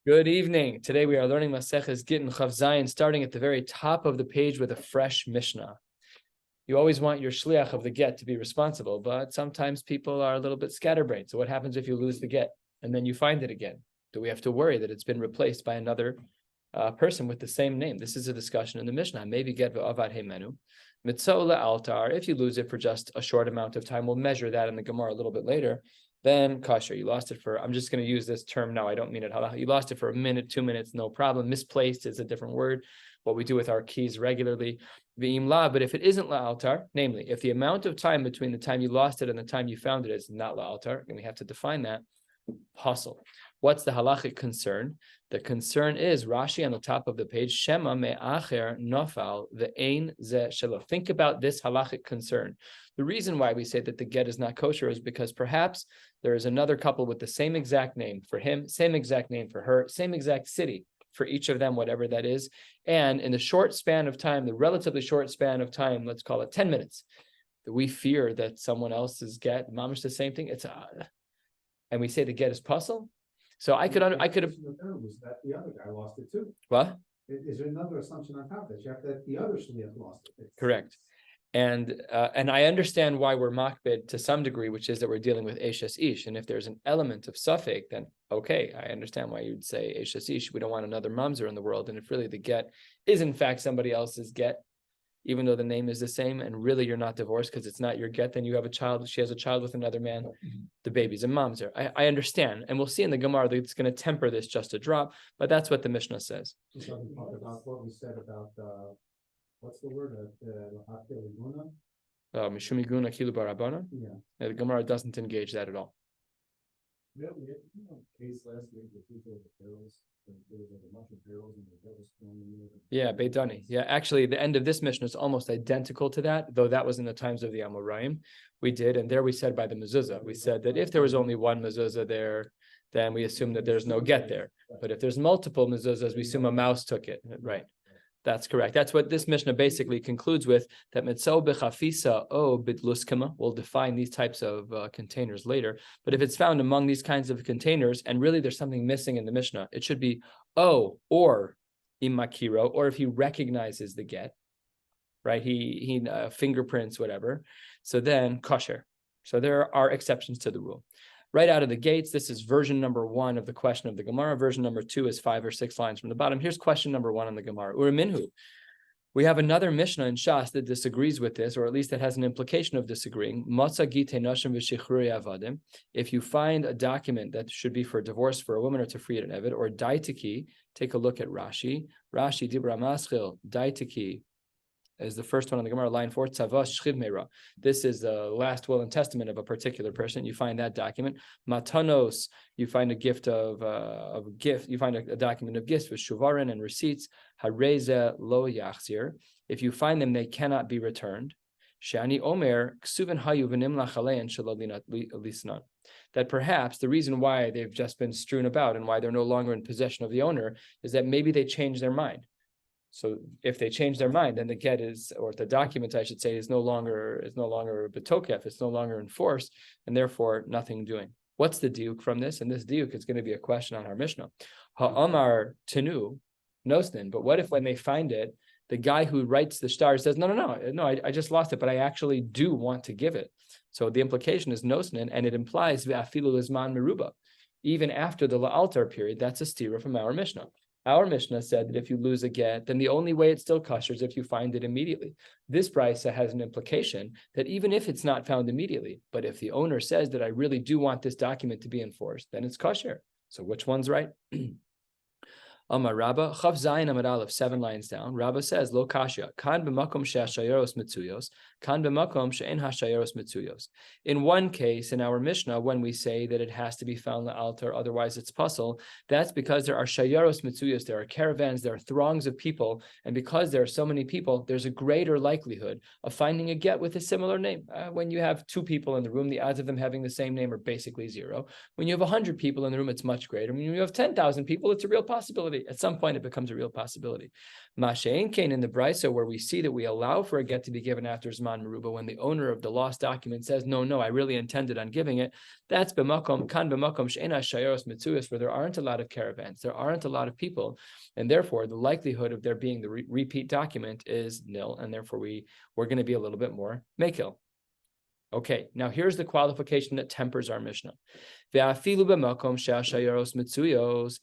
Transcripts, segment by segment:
Good evening. Today we are learning Maseches Gittin Chav Zayin, starting at the very top of the page with a fresh Mishnah. You always want your shliach of the get to be responsible, but sometimes people are a little bit scatterbrained. So what happens if you lose the get and then you find it again? Do we have to worry that it's been replaced by another person with the same name? This is a discussion in the Mishnah. Maybe get v'avad heimenu. Mitzvah altar. If you lose it for just a short amount of time, we'll measure that in the Gemara a little bit later. Then kasher, you lost it for, I'm just going to use this term now, I don't mean it halacha. You lost it for a minute, 2 minutes, no problem. Misplaced is a different word, what we do with our keys regularly. V'im la, but if it isn't la'altar, namely, if the amount of time between the time you lost it and the time you found it is not la'altar, and we have to define that, hustle. What's the halachic concern? The concern is Rashi on the top of the page, Shema me'acher nofal ve'ein ze shelo. Think about this halachic concern. The reason why we say that the get is not kosher is because perhaps there is another couple with the same exact name for him, same exact name for her, same exact city for each of them, whatever that is. And in the short span of time, the relatively short span of time, let's call it 10 minutes, that we fear that someone else's get, mamish the same thing, and we say the get is puzzle. So I could have. Was that the other guy lost it too? What? Is there another assumption on top of that? You have that the other shliach lost it. Correct. And I understand why we're makbid to some degree, which is that we're dealing with eshes ish. And if there's an element of suffix, then okay, I understand why you'd say eshes ish. We don't want another mamzer in the world. And if really the get is in fact somebody else's get, even though the name is the same, and really you're not divorced because it's not your get, then you have a child, she has a child with another man, the baby's a mamzer. I understand. And we'll see in the Gemara that it's going to temper this just a drop, but that's what the Mishnah says. Just talk about what we said about, what's the word? Mishumiguna kilu barabana. Yeah. The Gemara doesn't engage that at all. Yeah, we had a case last week with people with the barrels. There was a bunch of barrels and the barrels thrown in there. Yeah, Beidani. Yeah, actually, the end of this Mishnah is almost identical to that, though that was in the times of the Amoraim. We did, and there we said by the mezuzah, we said that if there was only one mezuzah there, then we assume that there's no get there. But if there's multiple mezuzahs, we assume a mouse took it. Right. That's correct. That's what this Mishnah basically concludes with, that mitzvah bechafisa o bitluskama. We'll define these types of containers later. But if it's found among these kinds of containers, and really there's something missing in the Mishnah, it should be o or imakiro, or if he recognizes the get, right? He fingerprints, whatever. So then kosher. So there are exceptions to the rule. Right out of the gates, this is version number 1 of the question of the Gemara. Version number 2 is 5 or 6 lines from the bottom. Here's question number 1 on the Gemara. Uraminhu. We have another Mishnah in Shas that disagrees with this, or at least that has an implication of disagreeing. Matza gittin nashim v'shichruri avadim. If you find a document that should be for divorce for a woman or to free an eved, or daitiki, take a look at Rashi. Rashi dibra maschil daitiki is the first one on the Gemara, line 4, Tzavas Shchiv Meira. This is the last will and testament of a particular person. You find that document. Matanos, you find a gift of gift. You find a document of gifts with shuvarin and receipts. Hareze lo yachzir. If you find them, they cannot be returned. Shani Omer Ksuven Hayu v'nimlach alein shalodinat lisnan. That perhaps the reason why they've just been strewn about and why they're no longer in possession of the owner is that maybe they changed their mind. So if they change their mind, then the get is, or the document, I should say, is no longer betokef, it's no longer in force, and therefore nothing doing. What's the diuk from this? And this diuk is going to be a question on our Mishnah. Ha'amar tenu nosnin. But what if when they find it, the guy who writes the shtar says, no, I just lost it, but I actually do want to give it. So the implication is nosnin, and it implies ve'afilu lizman meruba. Even after the la'altar period, that's a stira from our Mishnah. Our Mishnah said that if you lose a get, then the only way it's still kosher is if you find it immediately. This brisa has an implication that even if it's not found immediately, but if the owner says that I really do want this document to be enforced, then it's kosher. So which one's right? Amar Rabba, Chav Zayin Amar Aleph, 7 lines down. Rabba says, Lo kasha, kan b'makom she'ashayeros mitzuyos, kan b'makom she'en hashayeros mitzuyos. In one case, in our Mishnah, when we say that it has to be found la'altar, otherwise it's puzzle, that's because there are shayeros mitzuyos, there are caravans, there are throngs of people, and because there are so many people, there's a greater likelihood of finding a get with a similar name. When you have 2 people in the room, the odds of them having the same name are basically 0. When you have 100 people in the room, it's much greater. When you have 10,000 people, it's a real possibility possibility. At some point, it becomes a real possibility. Mashein Kain in the Brisa, where we see that we allow for a get to be given after Zman Meruba, when the owner of the lost document says, no, I really intended on giving it. That's b'makom she'ena shayaros mitzuyos, where there aren't a lot of caravans, there aren't a lot of people, and therefore the likelihood of there being the repeat document is nil, and therefore we're going to be a little bit more mekil. Okay, now here's the qualification that tempers our Mishnah.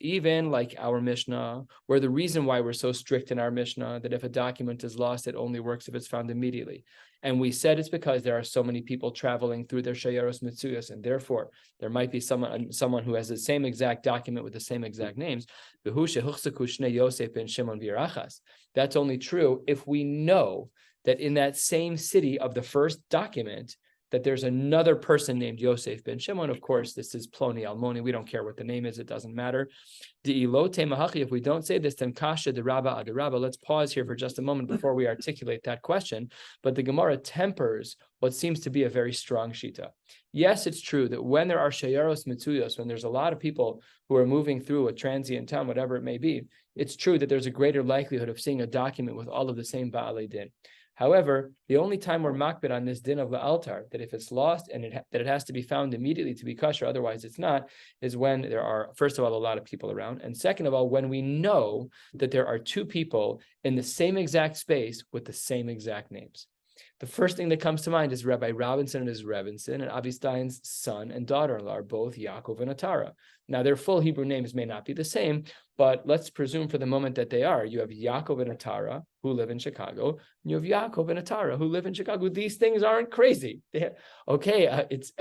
Even like our Mishnah, where the reason why we're so strict in our Mishnah, that if a document is lost, it only works if it's found immediately. And we said it's because there are so many people traveling through their shayaros mitzuyos, and therefore there might be someone who has the same exact document with the same exact names. That's only true if we know that in that same city of the first document, that there's another person named Yosef ben Shimon. Of course, this is Ploni Almoni. We don't care what the name is. It doesn't matter. If we don't say this, then Kasha de Rabba ad Rabba. Let's pause here for just a moment before we articulate that question. But the Gemara tempers what seems to be a very strong shita. Yes, it's true that when there are shayaros mitzuyos, when there's a lot of people who are moving through a transient town, whatever it may be, it's true that there's a greater likelihood of seeing a document with all of the same Ba'alei Din. However, the only time we're makbid on this din of la'altar, that if it's lost and that it has to be found immediately to be kosher, otherwise it's not, is when there are, first of all, a lot of people around, and second of all, when we know that there are two people in the same exact space with the same exact names. The first thing that comes to mind is Rabbi Robinson and his Robinson, and Avi Stein's son and daughter-in-law are both Yaakov and Atara. Now, their full Hebrew names may not be the same, but let's presume for the moment that they are. You have Yaakov and Atara, who live in Chicago, and you have Yaakov and Atara, who live in Chicago. These things aren't crazy. It's Yaakov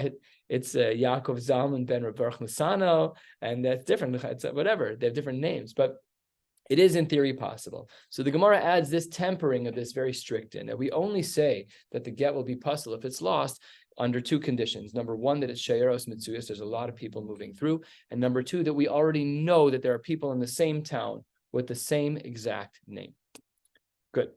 Zalman ben Reberch Nisano, and that's different. It's whatever. They have different names, but it is in theory possible. So the Gemara adds this tempering of this very strict in that we only say that the get will be puzzle if it's lost under two conditions. Number one, that it's shayaros mitzuyos, there's a lot of people moving through. And number two, that we already know that there are people in the same town with the same exact name. Good.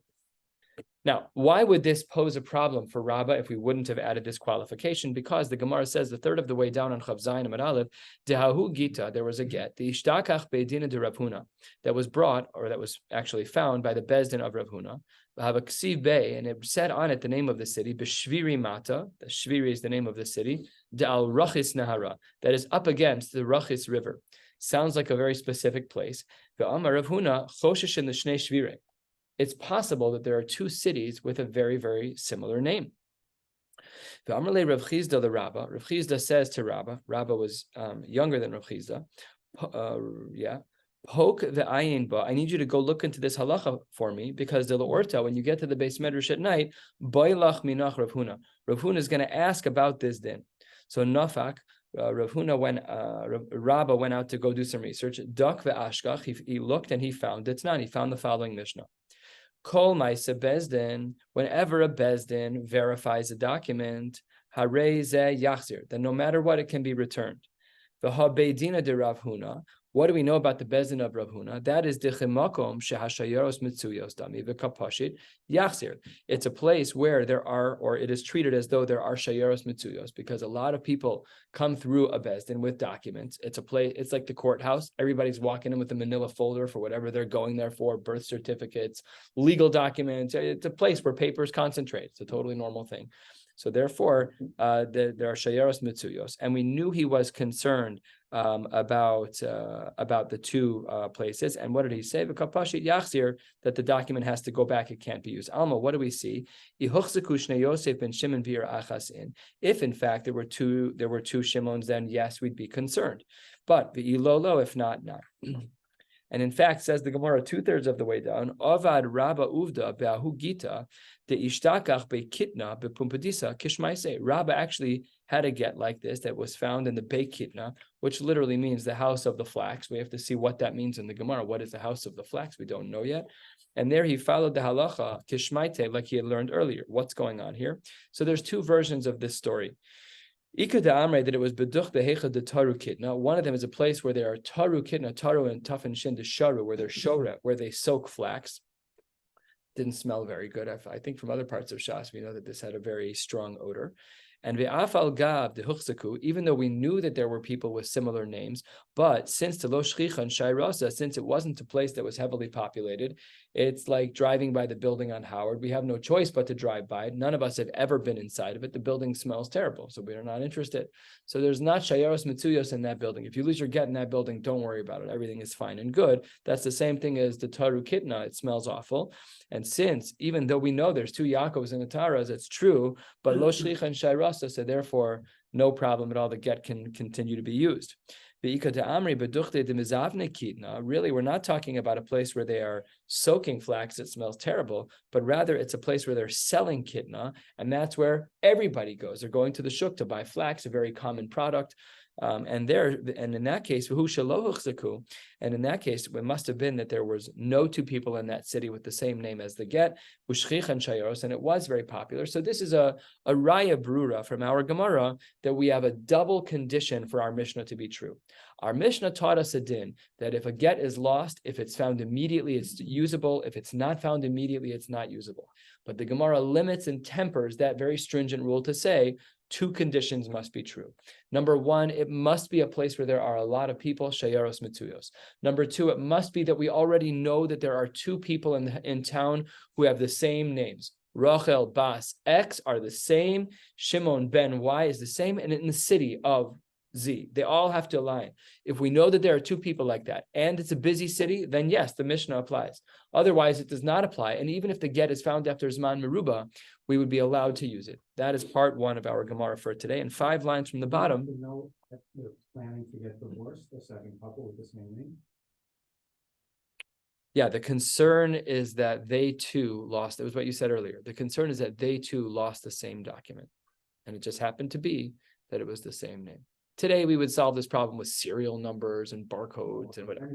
Now, why would this pose a problem for Rabbah if we wouldn't have added this qualification? Because the Gemara says the third of the way down on Chav Zayin Amud Aleph, Dehahu Gita, there was a get, the Ishtakach Beidina de Rav Huna, that was brought, or that was actually found by the Bezdin of Rav Huna, Ksiv Bey, and it said on it the name of the city, B'Shviri Mata, the Shviri is the name of the city, De'al Rachis Nahara, that is up against the Rachis River. Sounds like a very specific place. Ve'amar Rav Huna, Choshesh in the Shnei Shvire. It's possible that there are two cities with a very, very similar name. Rav Chizda the Rabbah. Rav Chizda says to Rabbah, Rabbah was younger than Rav Chizda. Poke the ayin ba. I need you to go look into this halacha for me, because the L'orta, when you get to the Beis Medrash at night, Bailach minach Rav Huna. Rav Huna is going to ask about this din. So Nafak, Rav Huna, when Rabbah went out to go do some research, Dak ve'ashkach, he looked and he found it's not. He found the following Mishnah. Kol Maisa Bezdin, whenever a Bezdin verifies a document, Harei Zeh Yachzir, then no matter what, it can be returned. V'ha Beidina de Rav Huna, what do we know about the Bezdin of Rav Huna? That is Dichimakom Shehashayaros Mitzuyos Dami V'Kapashit Yachzir. It's a place where there are, or it is treated as though there are Shayaros Mitzuyos, because a lot of people come through a Bezdin with documents. It's a place, it's like the courthouse. Everybody's walking in with a manila folder for whatever they're going there for, birth certificates, legal documents. It's a place where papers concentrate. It's a totally normal thing. So therefore, there are shayaros mitzuyos, and we knew he was concerned about the two places. And what did he say? V'kapashit yachzir, that the document has to go back; it can't be used. Alma, what do we see? Yosef ben Shimon v'ir achas in. If in fact there were two Shimons, then yes, we'd be concerned. But v'ilolo, if not, not. And in fact, says the Gemara 2/3 of the way down, Avad Rabba Uvda Be'ahu Gita, the Ishtakach Be'kitna Be'pumpadisa Kishmaise. Rabba actually had a get like this that was found in the Be'kitna, which literally means the house of the flax. We have to see what that means in the Gemara. What is the house of the flax? We don't know yet. And there he followed the halacha Kishmaite, like he had learned earlier. What's going on here? So there's two versions of this story. Ika de Amre, that it was beduch behecha de taru kitna. One of them is a place where there are taru kitna, taru and taf and shin de sharu, where there's shora, where they soak flax. Didn't smell very good. I think from other parts of Shas, we know that this had a very strong odor. And ve'afal gav dehuchzaku, even though we knew that there were people with similar names, but since the lo shchichan shayrasa, since it wasn't a place that was heavily populated, it's like driving by the building on Howard. We have no choice but to drive by it. None of us have ever been inside of it. The building smells terrible, so we are not interested. So there's not shayaros mitzuyos in that building. If you lose your get in that building, don't worry about it. Everything is fine and good. That's the same thing as the taru kitna. It smells awful. And since, even though we know there's two Yaakovs in the Taras, it's true, but lo shlichan shayrasa, so therefore no problem at all. The get can continue to be used. Really, we're not talking about a place where they are soaking flax that smells terrible, but rather it's a place where they're selling kitna, and that's where everybody goes. They're going to the shuk to buy flax, a very common product. And in that case, and in that case, it must have been that there was no two people in that city with the same name as the get, and it was very popular. So this is a raya brura from our Gemara that we have a double condition for our Mishnah to be true. Our Mishnah taught us a din that if a get is lost, if it's found immediately, it's usable. If it's not found immediately, it's not usable. But the Gemara limits and tempers that very stringent rule to say, two conditions must be true. Number one, it must be a place where there are a lot of people, shayaros mitzuyos. Number two, it must be that we already know that there are two people in town who have the same names. Rachel Bas X are the same, Shimon Ben Y is the same, and in the city of Z. They all have to align. If we know that there are two people like that, and it's a busy city, then yes, the Mishnah applies. Otherwise, it does not apply. And even if the get is found after Zman Meruba, we would be allowed to use it. That is part one of our Gemara for today. And 5 lines from the bottom. You know that they're planning to get divorced, the second couple with the same name. Yeah, the concern is that they too lost. It was what you said earlier. The concern is that they too lost the same document. And it just happened to be that it was the same name. Today, we would solve this problem with serial numbers and barcodes and whatever.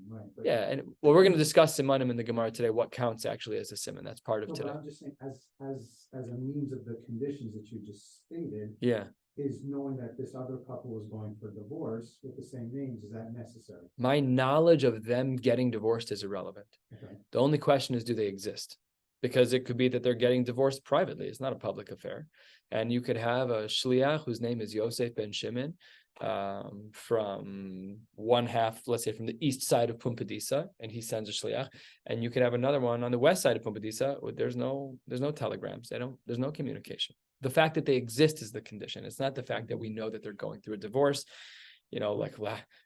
Right, Yeah, and well, we're going to discuss simanim in the Gemara today, what counts actually as a siman. That's part of today. I'm just saying, as a means of the conditions that you just stated, Yeah. is knowing that this other couple is going for divorce with the same names, is that necessary? My knowledge of them getting divorced is irrelevant. Okay. The only question is, do they exist? Because it could be that they're getting divorced privately. It's not a public affair. And you could have a shliach whose name is Yosef ben Shimon from one half, let's say from the east side of Pumbedisa, and he sends a shliach. And you could have another one on the west side of Pumbedisa. There's no telegrams. There's no communication. The fact that they exist is the condition. It's not the fact that we know that they're going through a divorce. You know, like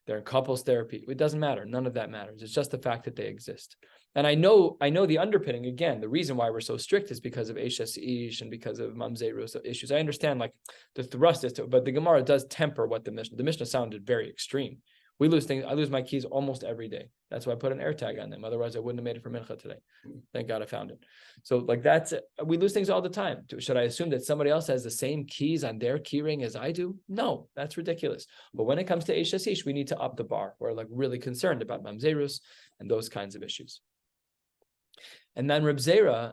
they're in couples therapy. It doesn't matter. None of that matters. It's just the fact that they exist. And I know the underpinning, again, the reason why we're so strict is because of Eshes Ish and because of Mamzerus issues. I understand like the thrust is to, but the Gemara does temper what the Mishnah sounded very extreme. We lose things. I lose my keys almost every day. That's why I put an air tag on them. Otherwise, I wouldn't have made it for Mincha today. Thank God I found it. So like we lose things all the time. Should I assume that somebody else has the same keys on their key ring as I do? No, that's ridiculous. But when it comes to Eshes Ish, we need to up the bar. We're like really concerned about Mamzerus and those kinds of issues. And then Reb Zera,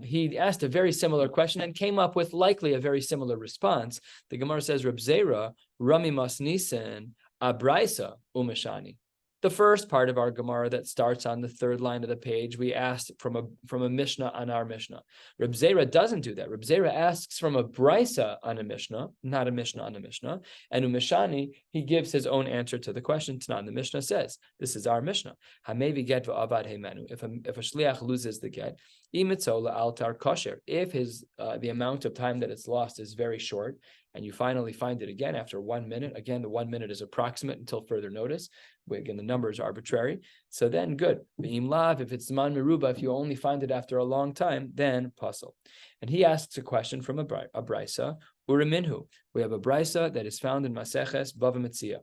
he asked a very similar question and came up with likely a very similar response. The Gemara says, Reb Zera, Rami Mas Nisan, Abraisa Umeshani. The first part of our Gemara that starts on the third line of the page, we asked from a Mishnah on our Mishnah. Reb Zera doesn't do that. Reb Zera asks from a Brisa on a Mishnah, not a Mishnah on a Mishnah. And Umeshani, he gives his own answer to the question. It's not. The Mishnah says, this is our Mishnah. Hamevi get v'avad heimenu. If a shliach loses the get, imitzola altar kosher. If the amount of time that it's lost is very short, and you finally find it again after 1 minute. Again, the 1 minute is approximate until further notice. Again, the number is arbitrary. So then good. V'im lav, if it's zman meruba, if you only find it after a long time, then pasul. And he asks a question from a brisa, uriminhu. We have a brisa that is found in Maseches, Bava Metzia.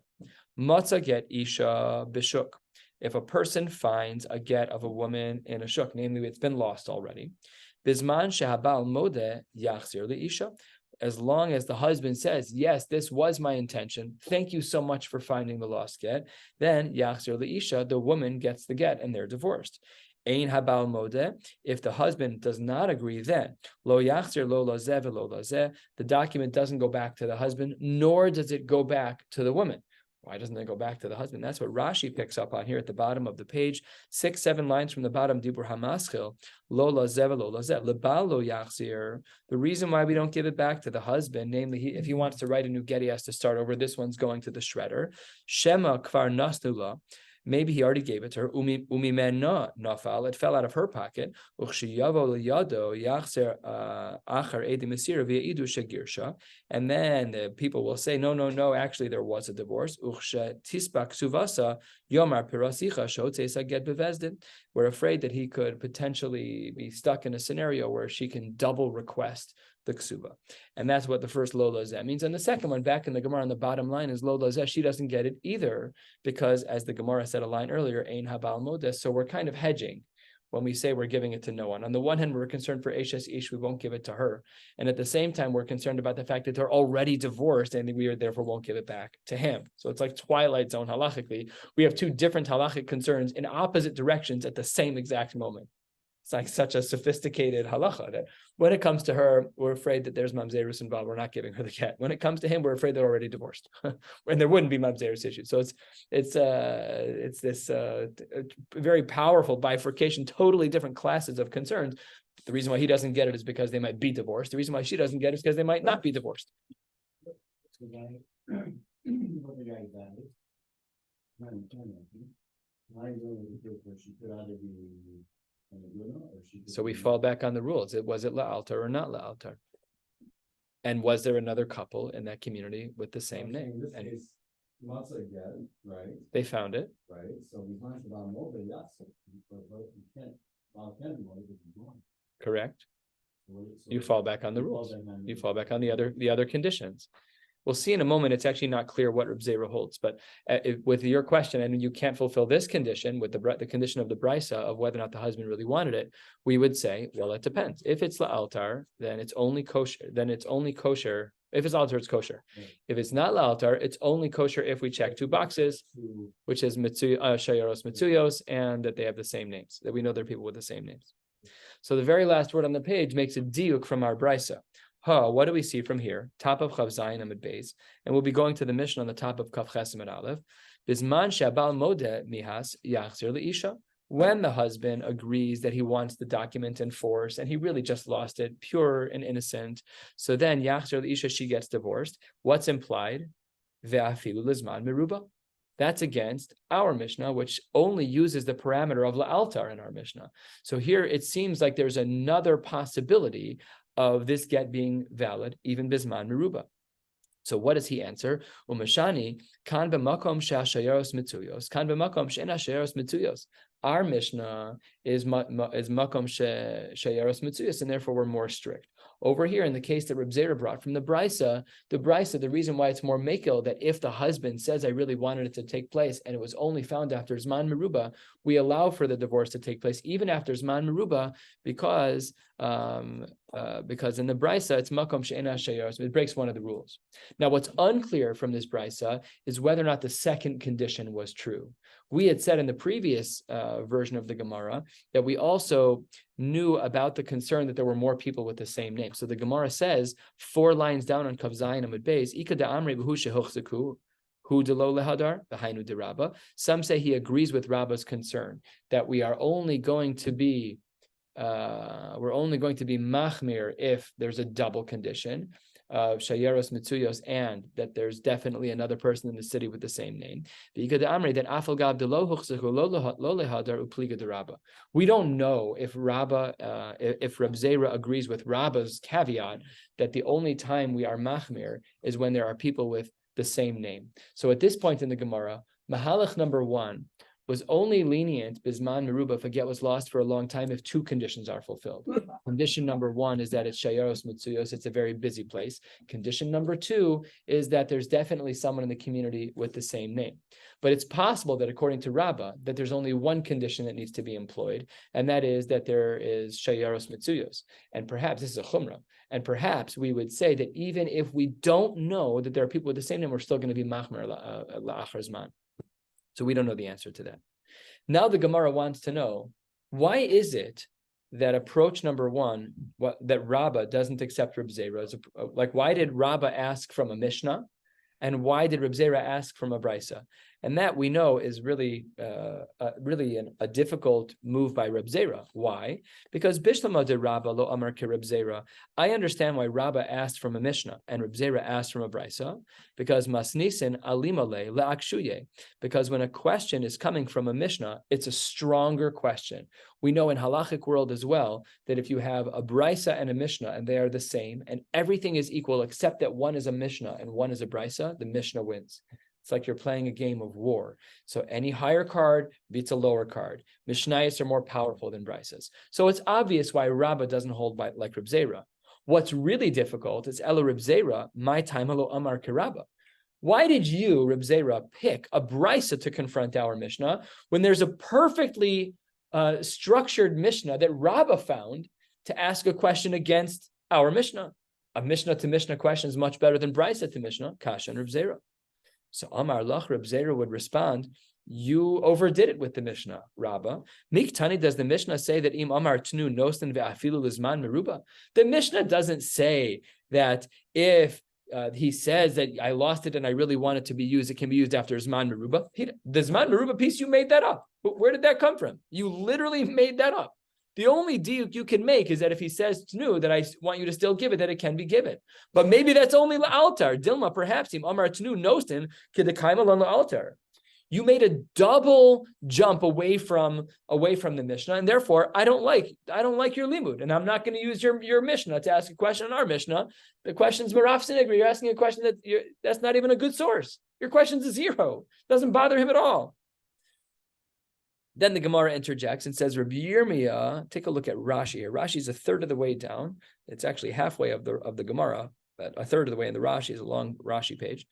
Matzah get isha bishuk. If a person finds a get of a woman in a shuk, namely it's been lost already, bizman shehabal modeh yachzir leisha. As long as the husband says, yes, this was my intention, thank you so much for finding the lost get, then yachzir leisha, the woman gets the get and they're divorced. Ein habal modeh, if the husband does not agree, then lo yachzir lo lazeh v'lo lazeh, the document doesn't go back to the husband, nor does it go back to the woman. Why doesn't it go back to the husband? That's what Rashi picks up on here at the bottom of the page, 6-7 lines from the bottom. Dibur hamaschil lo lazeh lo lazeh lebal lo yachzir. The reason why we don't give it back to the husband, namely, if he wants to write a new get, he has to start over. This one's going to the shredder. Shema kvar nasnula. Maybe he already gave it to her. Umimena nafal. It fell out of her pocket. And then the people will say, no, actually there was a divorce. We're afraid that he could potentially be stuck in a scenario where she can double request the ksuba. And that's what the first lo lazeh means. And the second one, back in the Gemara on the bottom line, is lo lazeh. She doesn't get it either, because as the Gemara said a line earlier, ein habal modes. So we're kind of hedging when we say we're giving it to no one. On the one hand, we're concerned for Eshes Ish, we won't give it to her. And at the same time, we're concerned about the fact that they're already divorced and we therefore won't give it back to him. So it's like Twilight Zone halachically. We have two different halachic concerns in opposite directions at the same exact moment. It's like such a sophisticated halacha that when it comes to her, we're afraid that there's mamzerus involved. We're not giving her the get. When it comes to him, we're afraid they're already divorced, and there wouldn't be mamzerus issues. So it's this very powerful bifurcation, totally different classes of concerns. The reason why he doesn't get it is because they might be divorced. The reason why she doesn't get it is because they might not be divorced. So we fall back on the rules. Was it la'altar or not la'altar? And was there another couple in that community with the same name? In this And case, lots again, right? they found it. Right, so we find about more, but yes, you can't, can't be more because it's wrong. Correct. So You fall back on the rules. You fall back on the other conditions. We'll see in a moment. It's actually not clear what Reb Zera holds, but with your question, and you can't fulfill this condition with the condition of the brisa of whether or not the husband really wanted it, we would say, well, it depends. If it's la'altar, then it's only kosher. Then it's only kosher. If it's altar, it's kosher. Right. If it's not la'altar, it's only kosher if we check two boxes, which is shayaros mitzuyos, and that they have the same names. That we know they're people with the same names. So the very last word on the page makes a diuk from our brisa. What do we see from here? Top of Chav Zayin Amud Beis, and we'll be going to the Mishnah on the top of Kav Ches Amud Aleph. Bisman shabal modeh mihas yachzir leisha. When the husband agrees that he wants the document in force and he really just lost it, pure and innocent, so then yachzir leisha, she gets divorced. What's implied? Ve'afilu lizman meruba. That's against our Mishnah, which only uses the parameter of la'altar in our Mishnah. So here it seems like there's another possibility of this get being valid, even bisman meruba. So what does he answer? Umashani kan b'makom she'ashayaros mitzuyos, kan b'makom she'en ashayaros mitzuyos. Our Mishnah is makom she'ashayaros mitzuyos, and therefore we're more strict. Over here, in the case that Reb Zera brought from the brisa, the reason why it's more makil, that if the husband says, I really wanted it to take place, and it was only found after Zman Meruba, we allow for the divorce to take place even after Zman Meruba, because in the brisa, it's makom she'ena shayaros. It breaks one of the rules. Now, what's unclear from this brisa is whether or not the second condition was true. We had said in the previous version of the Gemara that we also knew about the concern that there were more people with the same name. So the Gemara says 4 lines down on Kav Zayin Amud Beis, Ika da'amri b'hu shehuchzaku, hu delo lehadar, b'hainu de Rabba. Some say he agrees with Rabba's concern that we are only going to be machmir if there's a double condition of shayaros mitzuyos, and that there's definitely another person in the city with the same name. We don't know if if Reb Zera agrees with Rabba's caveat that the only time we are machmir is when there are people with the same name. So at this point in the Gemara, Mahalach number 1 was only lenient bisman meruba if a get was lost for a long time if 2 conditions are fulfilled. Condition number 1 is that it's shayaros mitzuyos, it's a very busy place. Condition number 2 is that there's definitely someone in the community with the same name. But it's possible that according to Rabbah, that there's only one condition that needs to be employed, and that is that there is shayaros mitzuyos. And perhaps this is a chumrah, and perhaps we would say that even if we don't know that there are people with the same name, we're still going to be machmer la'achar zman. So we don't know the answer to that. Now the Gemara wants to know, why is it that approach number 1, that Rabbah doesn't accept Reb Zera? Like, why did Rabbah ask from a Mishnah And why did Reb Zera ask from a brisa? And that we know is really a difficult move by Reb Zera. Why? Because Bishlama de Rabba lo amar ke Reb Zera. I understand why Rabba asked from a Mishnah and Reb Zera asked from a brisa, because masnisin alimale leakshuye. Because when a question is coming from a Mishnah, it's a stronger question. We know in halachic world as well that if you have a brisa and a Mishnah and they are the same and everything is equal except that one is a Mishnah and one is a brisa, the Mishnah wins. It's like you're playing a game of war. So any higher card beats a lower card. Mishnayos are more powerful than brisas. So it's obvious why Rabbah doesn't hold by like Reb Zera. What's really difficult is Ela Reb Zera, my time halo amar kerabba. Why did you, Reb Zera, pick a brisa to confront our Mishnah when there's a perfectly structured Mishnah that Rabbah found to ask a question against our Mishnah? A Mishnah to Mishnah question is much better than brisa to Mishnah. Kasha and Reb Zera. So Amar Lach, Reb Zera would respond, you overdid it with the Mishnah, Rabbah. Miktani, does the Mishnah say that Im Amar Tnu Nosten ve'afilu lizman meruba? The Mishnah doesn't say that if he says that I lost it and I really want it to be used, it can be used after Zman Meruba. The Zman Meruba piece, you made that up. But where did that come from? You literally made that up. The only diuk you can make is that if he says tnu, that I want you to still give it, that it can be given. But maybe that's only la'altar. Dilma, perhaps, im amar tnu nosten kedekaima la'altar. You made a double jump away from the Mishnah, and therefore I don't like your limud, and I'm not going to use your Mishnah to ask a question on our Mishnah. The question's maraf sinigri. You're asking a question that's not even a good source. Your question's a zero. Doesn't bother him at all. Then the Gemara interjects and says, Rabbi Yirmiyah, take a look at Rashi here. Rashi is a third of the way down. It's actually halfway of the Gemara, but a third of the way in the Rashi is a long Rashi page.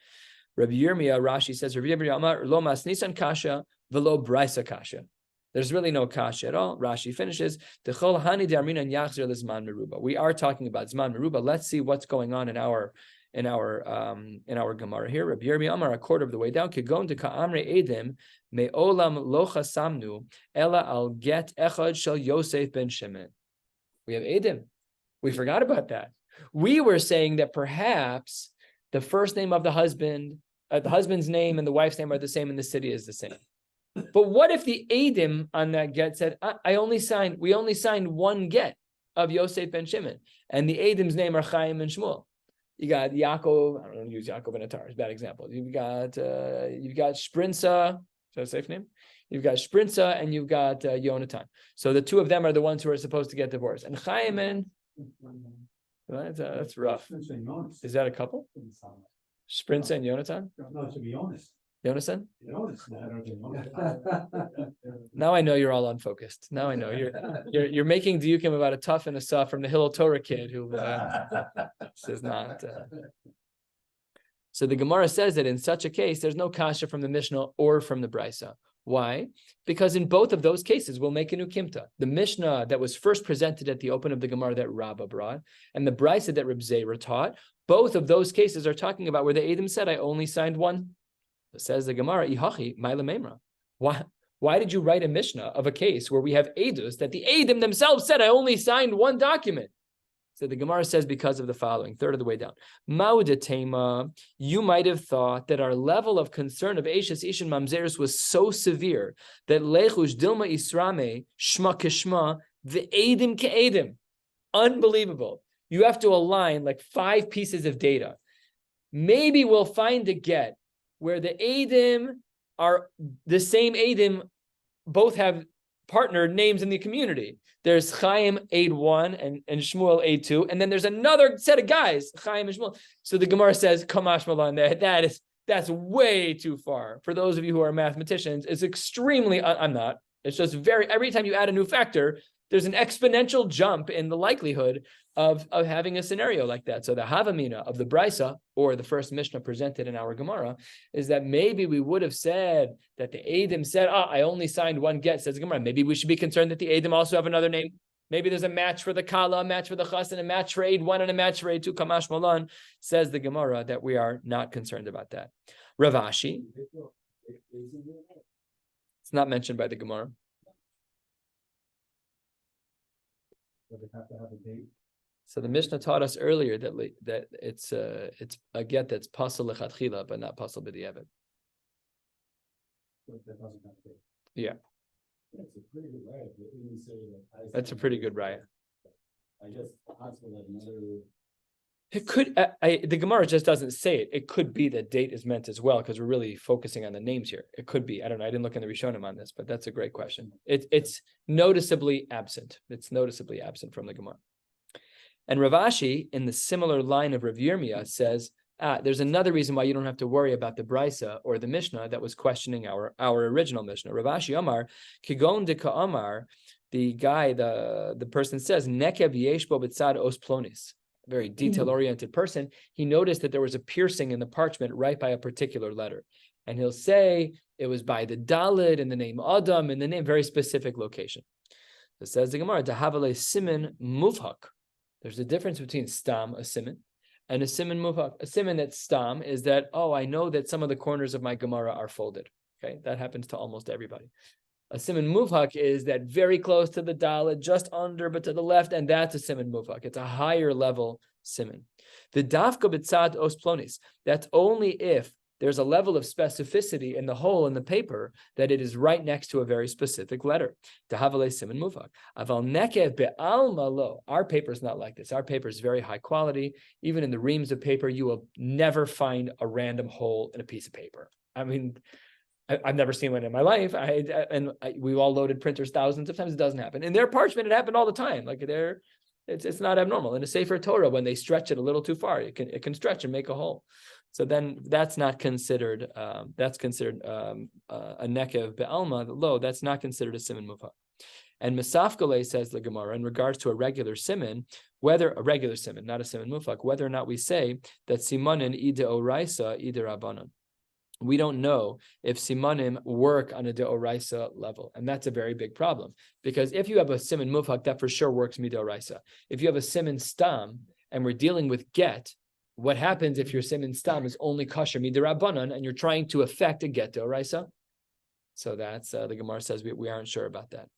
Rabbi Yirmiyah, Rashi says, Rabbi Yirmiyah Amar, lo masnisan kasha, velo brisa kasha. There's really no kasha at all. Rashi finishes, Dechol hani de'amrinan yachzir lizman meruba. We are talking about zman meruba. Let's see what's going on in our Gemara here. Rabbi Yirmiyah Amar, a quarter of the way down, Kigon de ka'amre edim, me'olam lo chasamnu, ela al get echad shel Yosef ben Shimon. We have edim. We forgot about that. We were saying that perhaps the first name of the husband's name and the wife's name are the same and the city is the same. But what if the edim on that get said, we only signed one get of Yosef ben Shimon, and the edim's name are Chaim and Shmuel. You got Yaakov. I don't use Yaakov and Atar. It's a bad example. You've got Sprinza. Is that a safe name? You've got Sprinza and you've got Yonatan. So the two of them are the ones who are supposed to get divorced. And Chaim and that's rough. Is that a couple? Sprinza and Yonatan? No, to be honest. Yonatan? Now I know you're all unfocused. Now I know you're making diukim about a tough and a suff from the Hillel Torah kid who says not. So the Gemara says that in such a case, there's no kasha from the Mishnah or from the Brisa. Why? Because in both of those cases, we'll make a new kimta. The Mishnah that was first presented at the open of the Gemara that Rabbah brought, and the Brisa that Reb Zera taught, both of those cases are talking about where the Edom said, I only signed one. Says the Gemara, Ihachi, Maila Memra. Why did you write a Mishnah of a case where we have Edus that the Edom themselves said, I only signed one document? So the Gemara says because of the following, third of the way down. Maudatema, you might have thought that our level of concern of Eishes Ishin Mamzeres was so severe that Lechush Dilma Israme, Shma Kishma, the Edim Ke'edim. Unbelievable. You have to align like 5 pieces of data. Maybe we'll find a get where the Edim are the same Edim, both have partner names in the community. There's Chaim Aid 1 and Shmuel Aid 2, and then there's another set of guys, Chaim and Shmuel. So the Gemara says, Kamash Malan, that's way too far. For those of you who are mathematicians, it's extremely, I'm not. It's just every time you add a new factor, there's an exponential jump in the likelihood of having a scenario like that. So the Havamina of the Brisa, or the first Mishnah presented in our Gemara, is that maybe we would have said that the Edom said, I only signed one get, says the Gemara. Maybe we should be concerned that the Edom also have another name. Maybe there's a match for the Kala, a match for the Chas, and a match for Eid 1 and a match for Eid 2, Kamash Malan, says the Gemara that we are not concerned about that. Rav Ashi, it's not mentioned by the Gemara. Does it have to have a date? So the Mishnah taught us earlier that it's a get that's pasal lechatchila, but not pasal b'diavad. Yeah. That's a pretty good riot. That's a pretty good riot. I guess possible that another. It could, the Gemara just doesn't say it. It could be that date is meant as well, because we're really focusing on the names here. It could be. I don't know. I didn't look in the Rishonim on this, but that's a great question. It's noticeably absent. It's noticeably absent from the Gemara. And Rav Ashi, in the similar line of Rav Yirmiyah, says, there's another reason why you don't have to worry about the Brisa or the Mishnah that was questioning our original Mishnah. Rav Ashi Amar, Kigon de Ka'amar, the guy, the person says, Nekev yeshbo b'tzad os plonis. Very detail-oriented person. He noticed that there was a piercing in the parchment right by a particular letter. And he'll say it was by the Dalid and the name Adam and the name, very specific location. So says the Gemara, Dahavale simin muvhak. There's a difference between stam, a simin, and a simin muvhak. A simin that's stam is that, I know that some of the corners of my Gemara are folded. Okay, that happens to almost everybody. A simin muvhak is that very close to the Dalet, just under, but to the left, and that's a simin muvhak. It's a higher level simin. The dafka b'tzad os plonis, that's only if there's a level of specificity in the hole in the paper that it is right next to a very specific letter. Dahavale simin muvhak. Aval nekev be'alma lo. Our paper is not like this. Our paper is very high quality. Even in the reams of paper, you will never find a random hole in a piece of paper. I mean, I've never seen one in my life. We've all loaded printers thousands of times. It doesn't happen. In their parchment, it happened all the time. Like it's not abnormal. In a Sefer Torah, when they stretch it a little too far, it can stretch and make a hole. So then that's not considered. That's considered a nekev be'alma lo. That's not considered a simin muvhak. And Mesafkale says the Gemara in regards to a regular simin, whether a regular simin, not a simin muvhak, whether or not we say that simanin ide oraisa ide rabbanon. We don't know if simanim work on a deoraisa level, and that's a very big problem, because if you have a siman muvhak, that for sure works midoraisa. If you have a siman stam, and we're dealing with get, what happens if your siman stam is only kosher midirabanan, and you're trying to affect a get deoraisa? So that's the Gemara says we aren't sure about that.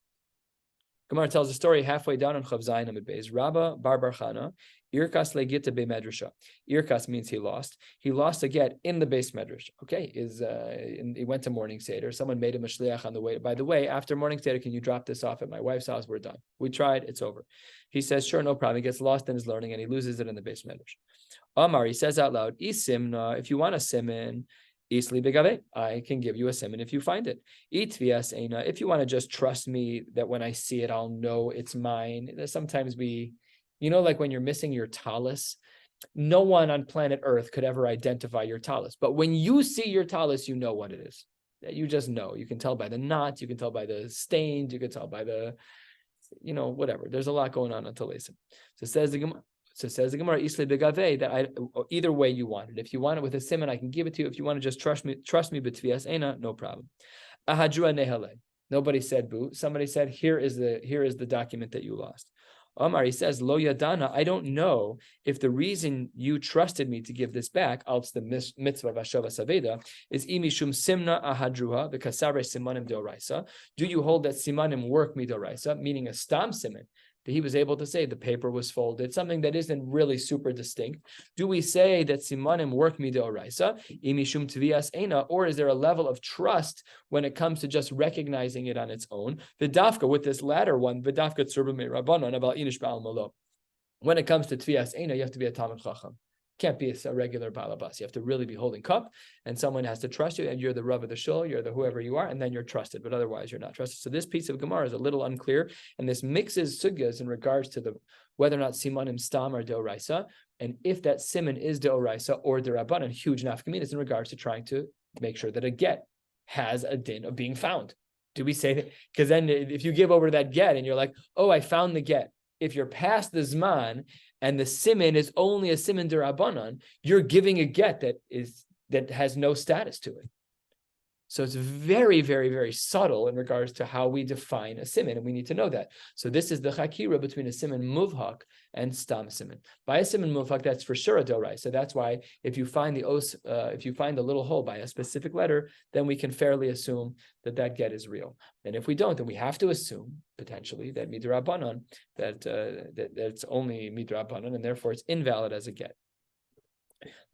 Gemara tells a story halfway down on Chav Zayin Amid Beis. Rabba Bar Bar Chana, Irkas legita be medrasha. Irkas means he lost. He lost a get in the base medrash. Okay, he went to morning seder. Someone made him a shliach on the way. By the way, after morning seder, can you drop this off at my wife's house? We're done. We tried. It's over. He says, sure, no problem. He gets lost in his learning and he loses it in the base medrash. Amar, he says out loud, Isimna, if you want a simin, Isli begave, I can give you a simin if you find it. Itvias eina, if you want to just trust me that when I see it, I'll know it's mine. Sometimes like when you're missing your talis, no one on planet Earth could ever identify your talis. But when you see your talis, you know what it is. You just know. You can tell by the knots, you can tell by the stains, you can tell by the, whatever. There's a lot going on Talesim. So says the Gemara. Isli begave, that either way you want it. If you want it with a siman, I can give it to you. If you want to just trust me, b'tvias eina, no problem. Ahadrua nehale. Nobody said boo. Somebody said, here is the document that you lost. Omar, he says, Lo Yadana, I don't know if the reason you trusted me to give this back, it's the mitzvah v'ashava saveda, is imishum simna ahadruha, because sabre simanim deoraisa. Do you hold that simanim work midoraisa, meaning a stam siman, that he was able to say the paper was folded, something that isn't really super distinct? Do we say that simanim work midoraisa, imishum tvias eina, or is there a level of trust when it comes to just recognizing it on its own? V'dafka, with this latter one, v'dafka tzurba me rabbanon about inish ba'al malo. When it comes to tvias eina, you have to be a talmid chacham. Can't be a regular balabas. You have to really be holding cup, and someone has to trust you, and you're the Rav of the shul, you're the whoever you are, and then you're trusted, but otherwise you're not trusted. So this piece of Gemara is a little unclear, and this mixes sugyas in regards to whether or not simanim stam or deoraisa, and if that siman is deoraisa or derabbanan, huge nafkaminas in regards to trying to make sure that a get has a din of being found. Do we say that? Because then if you give over that get and you're like, oh, I found the get, if you're past the zman and the siman is only a siman derabanan, you're giving a get that has no status to it. So it's very, very, very subtle in regards to how we define a siman, and we need to know that. So this is the chakira between a siman muvhak and stam siman. By a siman muvhak, that's for sure a dorai. So that's why if you find the if you find the little hole by a specific letter, then we can fairly assume that that get is real. And if we don't, then we have to assume potentially that midrabanan, that it's only midrabanan, and therefore it's invalid as a get.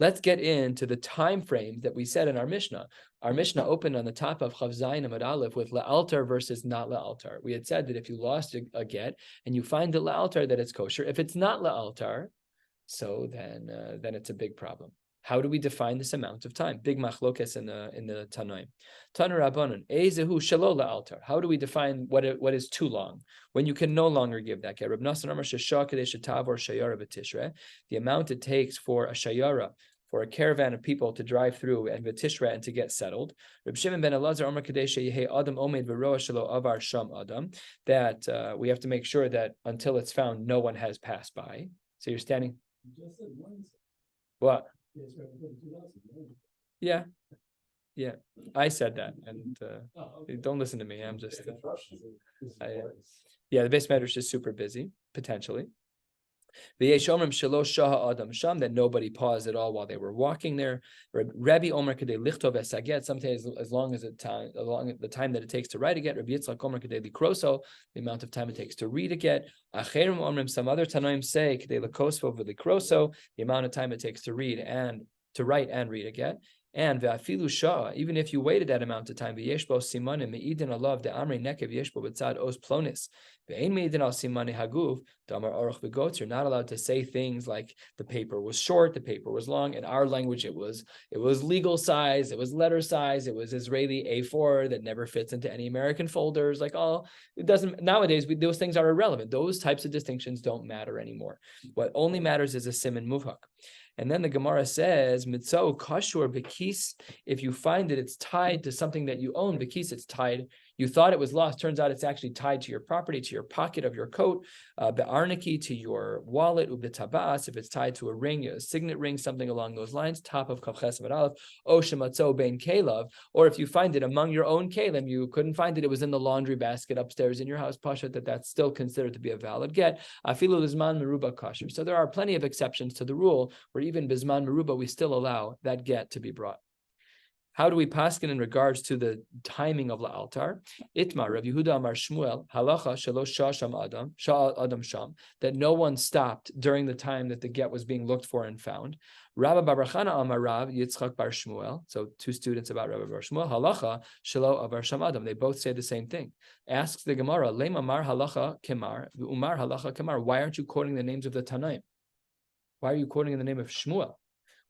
Let's get into the time frames that we said in our Mishnah. Our Mishnah opened on the top of Chav Zayin Amud Aleph with le'altar versus not le'altar. We had said that if you lost a get and you find the le'altar, that it's kosher. If it's not le'altar, so then it's a big problem. How do we define this amount of time? Big machlokes in the Tanoim. Tanu Rabbanon, ezehu shelo le'altar. How do we define what is too long? When you can no longer give that get. Reb Nasan Amar sheshah kadei shetavor shayara b'tishrei. The amount it takes for a shayara, for a caravan of people to drive through and v'tishra and to get settled. Reb Shimon ben Elazar Amar kadei sheyehei adam omed v'roa shelo avar sham adam. That we have to make sure that until it's found, no one has passed by. So you're standing. What? Yeah, I said that, and don't listen to me. I'm just, the base medrash is super busy, potentially. That nobody paused at all while they were walking there. Rabbi Omer kadei lichtov esaget. Sometimes as long as the time that it takes to write a get. Rabbi Yitzchak Omer kadei likroso, the amount of time it takes to read a get. Acherim Omrim, some other Tanoim say kadei likosvo v'likroso, the amount of time it takes to read and to write and read a get. And ve'afilu shah, even if you waited that amount of time, v'yeshbo simanim me'idin alav de'amrei nekev yeshbo b'tzad os plonis ve'ein me'idin al simani haguv damar aruch v'gotz. You're not allowed to say things like the paper was short, the paper was long. In our language, it was legal size, it was letter size, it was Israeli A4 that never fits into any American folders. Like it doesn't nowadays. Those things are irrelevant. Those types of distinctions don't matter anymore. What only matters is a siman muvhak. And then the Gemara says, "Mitzau kashur bekis." If you find that it's tied to something that you own, bekis, it's tied. You thought it was lost. Turns out it's actually tied to your property, to your pocket of your coat. Be'arniki, to your wallet. Ubetabas, if it's tied to a ring, a signet ring, something along those lines. Top of kavches amud aleph. O shematzau bein kelav. Or if you find it among your own kalim, you couldn't find it. It was in the laundry basket upstairs in your house. Pasha, that's still considered to be a valid get. Afilu lizman meruba kasher. So there are plenty of exceptions to the rule where even bizman meruba we still allow that get to be brought. How do we paskin in regards to the timing of la'altar? Itmar, Rav Yehuda Amar Shmuel, halacha shelo sham adam sham, that no one stopped during the time that the get was being looked for and found. Rabbi Bar Chana Amar Rav Yitzchak Bar Shmuel, so two students about Rabbi Bar Shmuel, halacha shelo avar sham adam. They both say the same thing. Asks the Gemara, Lema mar halacha kemar, umar halacha kemar. Why aren't you quoting the names of the Tanaim? Why are you quoting in the name of Shmuel?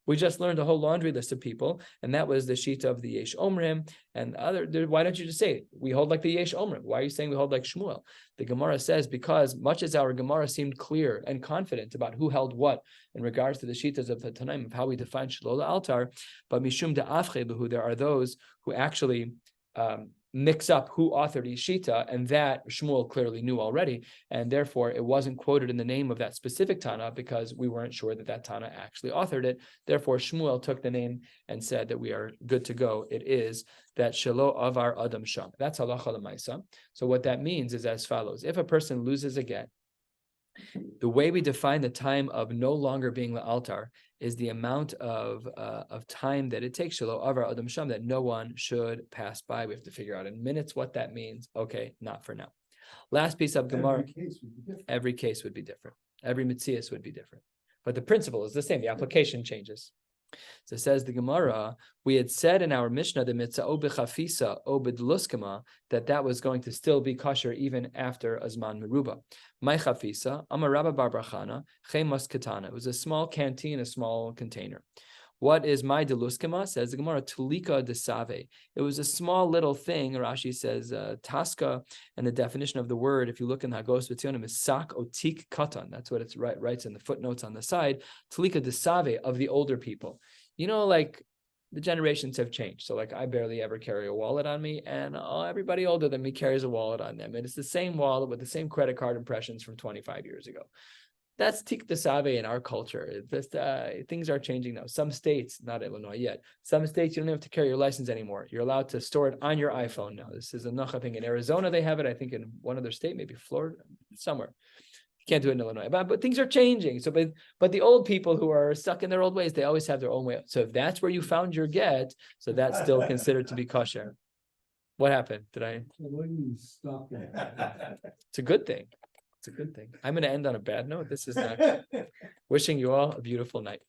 We just learned a whole laundry list of people, and that was the shita of the Yesh Omrim and other. Why don't you just say we hold like the Yesh Omrim? Why are you saying we hold like Shmuel? The Gemara says because much as our Gemara seemed clear and confident about who held what in regards to the shitas of the Tanaim of how we define Shelo Altar, but mishum de'afche behu, there are those who actually mix up who authored each shita, and that Shmuel clearly knew already, and therefore it wasn't quoted in the name of that specific Tana because we weren't sure that Tana actually authored it. Therefore, Shmuel took the name and said that we are good to go. It is that Shelo Avar Adam Sham. That's halacha l'maisa. So what that means is as follows: if a person loses a get, the way we define the time of no longer being la'altar is the amount of time that it takes, shelo avar adam sham, that no one should pass by. We have to figure out in minutes what that means. Okay, not for now. Last piece of Gemara. Every case would be different. Every mitzias would be different. But the principle is the same. The application changes. So says the Gemara, we had said in our Mishnah, the mitzvah obechafisa obedluskama, that was going to still be kosher even after azman meruba. My chafisa, amarabba bar brachana, chemas katana. It was a small canteen, a small container. What is my deluskama? Says the Gemara, tulika desave. It was a small little thing. Rashi says taska, and the definition of the word, if you look in the Hagos V'Tzionim, is sak otik katan. That's what it writes in the footnotes on the side. Tulika desave, of the older people. You know, like the generations have changed. So like I barely ever carry a wallet on me, and everybody older than me carries a wallet on them. And it's the same wallet with the same credit card impressions from 25 years ago. That's tikta save in our culture. Things are changing now. Some states, not Illinois yet, some states you don't have to carry your license anymore. You're allowed to store it on your iPhone now. This is a nacha thing. In Arizona, they have it. I think in one other state, maybe Florida, somewhere. You can't do it in Illinois. But things are changing. So, but the old people who are stuck in their old ways, they always have their own way. So if that's where you found your get, so that's still considered to be kosher. What happened? Did I? It's a good thing. It's a good thing. I'm going to end on a bad note. This is not. Wishing you all a beautiful night.